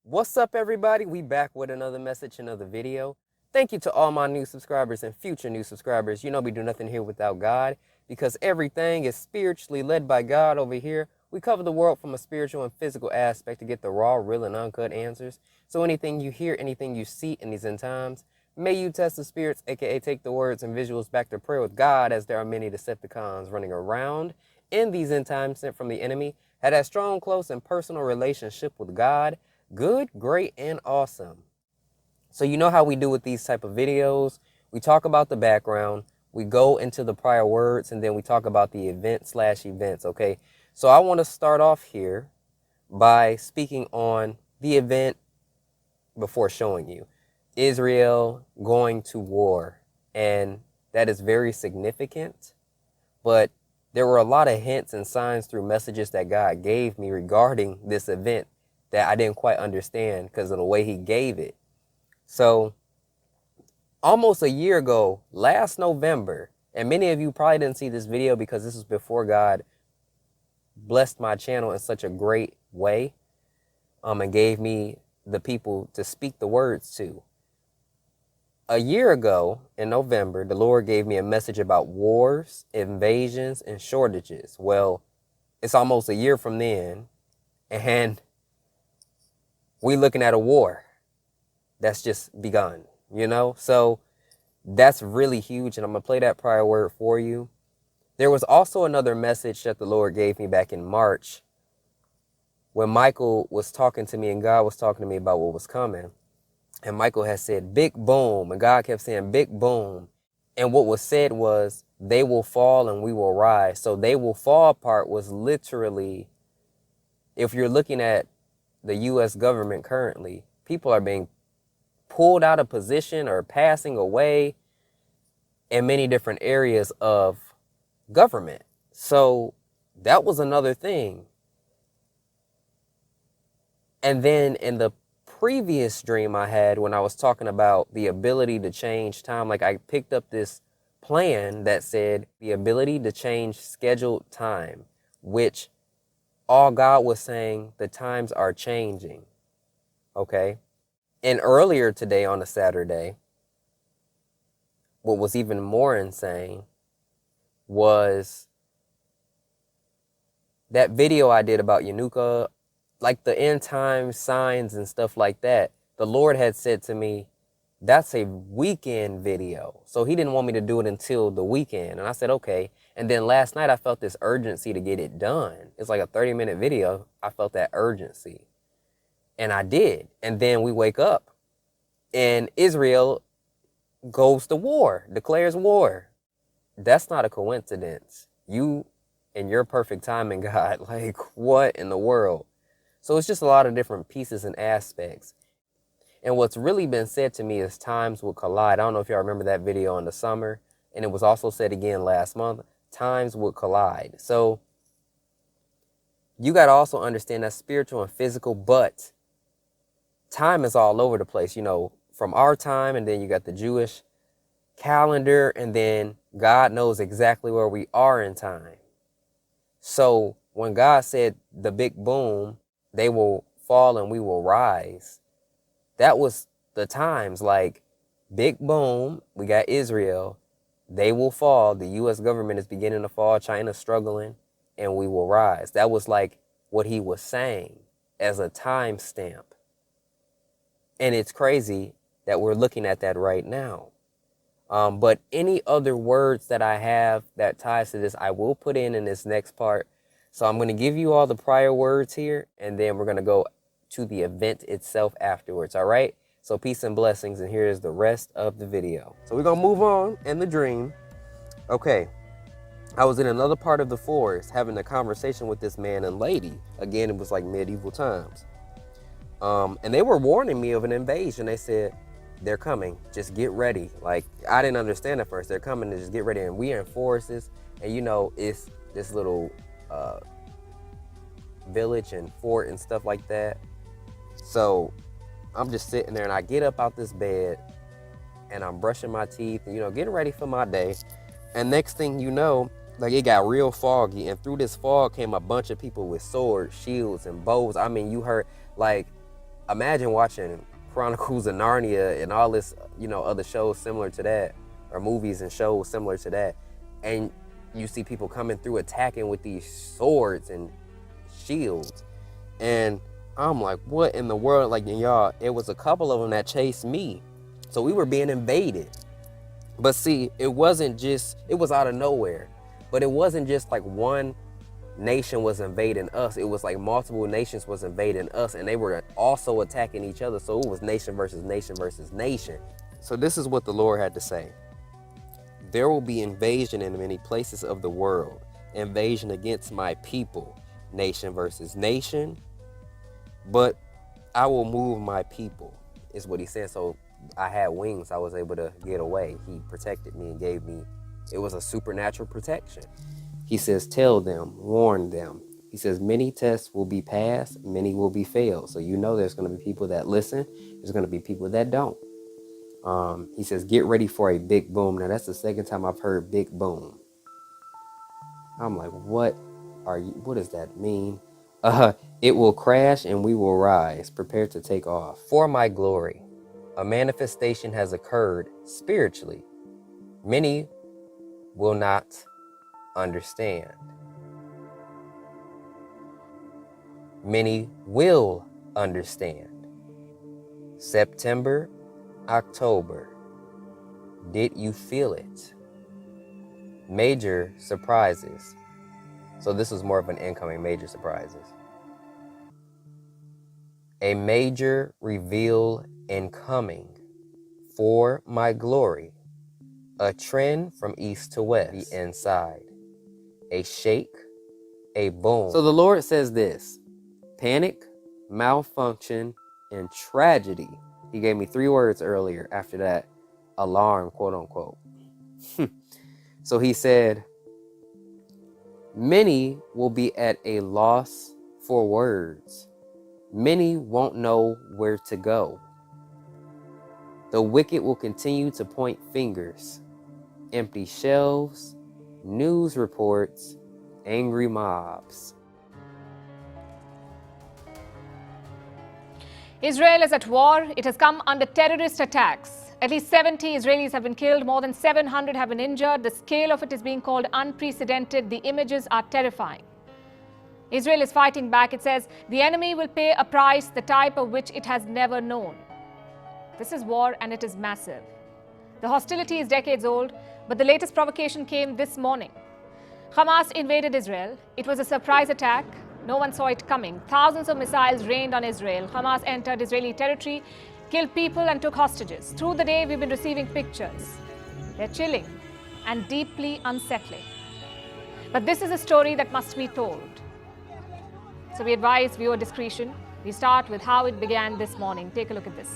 What's up, everybody? We back with another message, another video. Thank you to all my new subscribers and future new subscribers. You know we do nothing here without God because everything is spiritually led by God over here. We cover the world from a spiritual and physical aspect to get the raw, real, and uncut answers. So anything you hear, anything you see in these end times, may you test the spirits, aka take the words and visuals back to prayer with God, as there are many Decepticons running around in these end times sent from the enemy. Had that strong, close, and personal relationship with God. Good, great, and awesome. So you know how we do with these type of videos. We talk about the background, we go into the prior words, and then we talk about the events, okay? So I want to start off here by speaking on the event before showing you. Israel going to war, and that is very significant, but there were a lot of hints and signs through messages that God gave me regarding this event that I didn't quite understand because of the way he gave it. So almost a year ago, last November, and many of you probably didn't see this video because this was before God blessed my channel in such a great way and gave me the people to speak the words to. A year ago in November, the Lord gave me a message about wars, invasions, and shortages. Well, it's almost a year from then, and we looking at a war that's just begun, you know? So that's really huge, and I'm going to play that prior word for you. There was also another message that the Lord gave me back in March when Michael was talking to me and God was talking to me about what was coming. And Michael had said, big boom, and God kept saying, big boom. And what was said was, they will fall and we will rise. So they will fall part was literally, if you're looking at the U.S. government currently, people are being pulled out of position or passing away in many different areas of government. So that was another thing. And then in the previous dream I had, when I was talking about the ability to change time, like I picked up this plan that said the ability to change scheduled time, which all God was saying, the times are changing, okay? And earlier today on a Saturday, what was even more insane was that video I did about Yanuka, like the end time signs and stuff like that. The Lord had said to me, that's a weekend video. So he didn't want me to do it until the weekend. And I said, okay. And then last night I felt this urgency to get it done. It's like a 30-minute video. I felt that urgency. And I did. And then we wake up and Israel goes to war, declares war. That's not a coincidence. You and your perfect timing, God, like what in the world? So it's just a lot of different pieces and aspects. And what's really been said to me is times will collide. I don't know if y'all remember that video in the summer, and it was also said again last month, times will collide. So you got to also understand that spiritual and physical, but time is all over the place, you know, from our time, and then you got the Jewish calendar, and then God knows exactly where we are in time. So when God said the big boom, they will fall and we will rise, that was the times, like big boom, we got Israel, they will fall, the U.S. government is beginning to fall, China's struggling, and we will rise. That was like what he was saying as a time stamp. And it's crazy that we're looking at that right now. But any other words that I have that ties to this, I will put in this next part. So I'm going to give you all the prior words here, and then we're going to go to the event itself afterwards, all right? So peace and blessings, and here is the rest of the video. So we're going to move on in the dream. Okay, I was in another part of the forest having a conversation with this man and lady. Again, it was like medieval times. And they were warning me of an invasion. They said, they're coming, just get ready. Like, I didn't understand at first. They're coming to just get ready. And we are in forests, and you know, it's this little village and fort and stuff like that. So I'm just sitting there, and I get up out this bed and I'm brushing my teeth and, you know, getting ready for my day. And next thing you know, like, it got real foggy, and through this fog came a bunch of people with swords, shields, and bows. I mean, you heard, like, imagine watching Chronicles of Narnia and all this, you know, other shows similar to that, or movies and shows similar to that, and you see people coming through attacking with these swords and shields, and I'm like, what in the world? Like, y'all, it was a couple of them that chased me, so we were being invaded. But see, it wasn't just, it was out of nowhere, but it wasn't just like one nation was invading us. It was like multiple nations was invading us, and they were also attacking each other. So it was nation versus nation versus nation. So this is what the Lord had to say. There will be invasion in many places of the world, invasion against my people, nation versus nation, but I will move my people, is what he said. So I had wings, I was able to get away. He protected me and gave me, it was a supernatural protection. He says, tell them, warn them. He says, many tests will be passed, many will be failed. So you know there's going to be people that listen, there's going to be people that don't. He says, get ready for a big boom. Now that's the second time I've heard big boom. I'm like, what does that mean? It will crash and we will rise. Prepare to take off. For my glory, a manifestation has occurred spiritually. Many will not understand. Many will understand. September, October. Did you feel it? Major surprises. So this was more of an incoming major surprises. A major reveal incoming for my glory. A trend from east to west, the inside. A shake, a boom. So the Lord says this: panic, malfunction, and tragedy. He gave me 3 words earlier after that. Alarm, quote unquote. So he said, many will be at a loss for words. Many won't know where to go. The wicked will continue to point fingers. Empty shelves, news reports, angry mobs. Israel is at war. It has come under terrorist attacks. At least 70 Israelis have been killed. More than 700 have been injured. The scale of it is being called unprecedented. The images are terrifying. Israel is fighting back. It says the enemy will pay a price, the type of which it has never known. This is war, and it is massive. The hostility is decades old, but the latest provocation came this morning. Hamas invaded Israel. It was a surprise attack. No one saw it coming. Thousands of missiles rained on Israel. Hamas entered Israeli territory, killed people and took hostages. Through the day, we've been receiving pictures. They're chilling and deeply unsettling. But this is a story that must be told. So we advise viewer discretion. We start with how it began this morning. Take a look at this.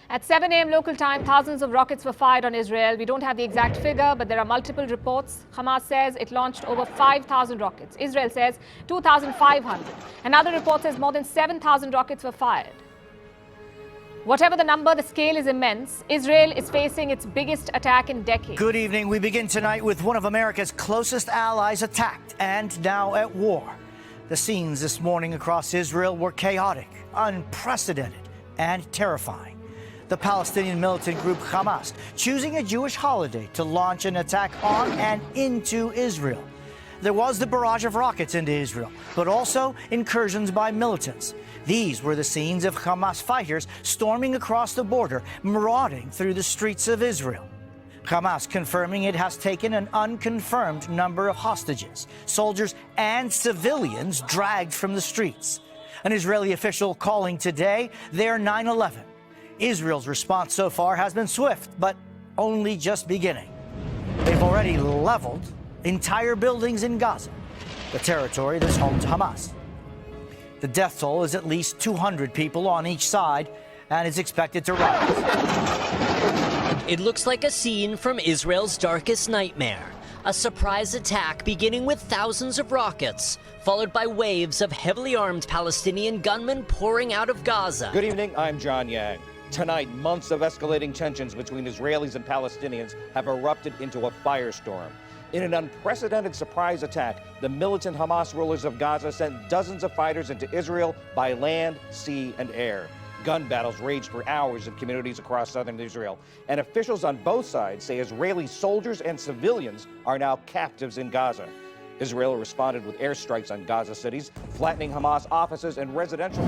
At 7 a.m. local time, thousands of rockets were fired on Israel. We don't have the exact figure, but there are multiple reports. Hamas says it launched over 5,000 rockets. Israel says 2,500. Another report says more than 7,000 rockets were fired. Whatever the number, the scale is immense. Israel is facing its biggest attack in decades. Good evening. We begin tonight with one of America's closest allies attacked and now at war. The scenes this morning across Israel were chaotic, unprecedented, and terrifying. The Palestinian militant group Hamas choosing a Jewish holiday to launch an attack on and into Israel. There was the barrage of rockets into Israel, but also incursions by militants. These were the scenes of Hamas fighters storming across the border, marauding through the streets of Israel. Hamas confirming it has taken an unconfirmed number of hostages, soldiers and civilians dragged from the streets. An Israeli official calling today their 9/11. Israel's response so far has been swift, but only just beginning. They've already leveled entire buildings in Gaza, the territory that's home to Hamas. The death toll is at least 200 people on each side and is expected to rise. It looks like a scene from Israel's darkest nightmare. A surprise attack beginning with thousands of rockets, followed by waves of heavily armed Palestinian gunmen pouring out of Gaza. Good evening, I'm John Yang. Tonight, months of escalating tensions between Israelis and Palestinians have erupted into a firestorm. In an unprecedented surprise attack, the militant Hamas rulers of Gaza sent dozens of fighters into Israel by land, sea, and air. Gun battles raged for hours in communities across southern Israel, and officials on both sides say Israeli soldiers and civilians are now captives in Gaza. Israel responded with airstrikes on Gaza cities, flattening Hamas offices and residential.